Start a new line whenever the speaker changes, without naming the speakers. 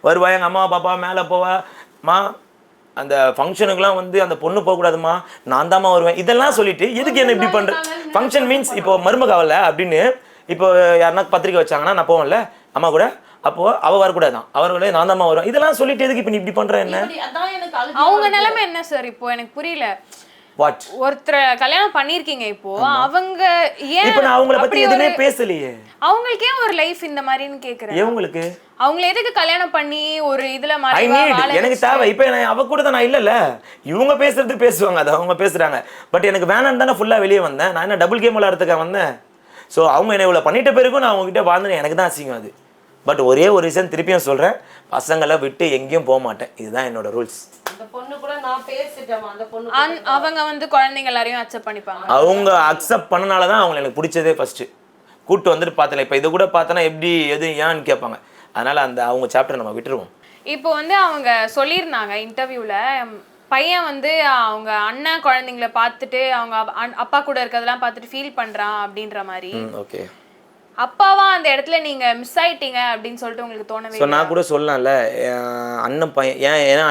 வருவா எங்கள் அம்மா பாப்பா மேலே போவாம்மா அந்த ஃபங்க்ஷனுக்குலாம் வந்து அந்த பொண்ணு போகக்கூடாதுமா நான் தாம்மா வருவேன் இதெல்லாம் சொல்லிட்டு எதுக்கு என்ன இப்படி பண்ணுற ஃபங்க்ஷன் மீன்ஸ் இப்போ மருமகாவல அப்படின்னு இப்போ யாருன்னா பத்திரிக்கை வச்சாங்கன்னா நான் போவேன்ல அம்மா கூட அப்போ அவ வரக்கூடாதான் அவர்களே நான் தாம்மா வருவேன் இதெல்லாம் சொல்லிட்டு எதுக்கு இப்போ நீ இப்படி பண்ற என்ன
அவங்க நிலைமை என்ன சார் இப்போ எனக்கு புரியல
வாட்
ஒருத்தர கல்யாணம் பண்ணிருக்கீங்க இப்போ அவங்க ஏன்
இப்போ நான் அவங்கள பத்தி எதுவுமே பேசலையே
அவங்களுக்கே ஒரு லைஃப் இந்த மாதிரின்னு கேக்குறேன்
உங்களுக்கு
அவங்கள எதுக்கு கல்யாணம் பண்ணி ஒரு இதுல
ஐ நீட் எனக்கு தேவை இப்போ அவ கூட தான் நான் இல்லைல்ல இவங்க பேசுறது பேசுவாங்க அது அவங்க பேசுறாங்க பட் எனக்கு வேணான்னு தானே ஃபுல்லாக வெளியே வந்தேன் நான் என்ன டபுள் கேம் விளையாடுறதுக்காக வந்தேன் ஸோ அவங்க என்ன இவ்வளோ பண்ணிட்ட பிறகும் நான் அவங்ககிட்ட வாழ்ந்தேன் எனக்கு தான் அசிங்கம் அது பட் ஒரே ஒரு ரீசன் திருப்பியும் சொல்கிறேன் பசங்களை விட்டு எங்கேயும் போக மாட்டேன் இதுதான் என்னோட ரூல்ஸ்
அவங்க வந்து குழந்தைங்க எல்லாரையும் அக்செப்ட் பண்ணிப்பாங்க
அவங்க அக்செப்ட் பண்ணனால தான் அவங்க எனக்கு பிடிச்சதே ஃபர்ஸ்ட் கூப்பிட்டு வந்துட்டு பார்த்தல இப்போ இதை கூட பார்த்தனா எப்படி எது ஏன்னு கேட்பாங்க அதனால அந்த அவங்க சாப்டர் நம்ம விட்டுருவோம்
இப்போ வந்து அவங்க சொல்லியிருந்தாங்க இன்டர்வியூல பையன் வந்து அவங்க அண்ணன் குழந்தைங்களை பார்த்துட்டு அவங்க அப்பா கூட இருக்கிறதெல்லாம் பார்த்துட்டு ஃபீல் பண்றான் அப்படின்ற மாதிரி
ஓகே
அப்பாவா அந்த இடத்துல நீங்க மிஸ் ஆயிட்டீங்க அப்படின்னு சொல்லிட்டு உங்களுக்கு தோணவே
ஸோ நான் கூட சொல்லலாம்ல அண்ணன் பையன் ஏன்னா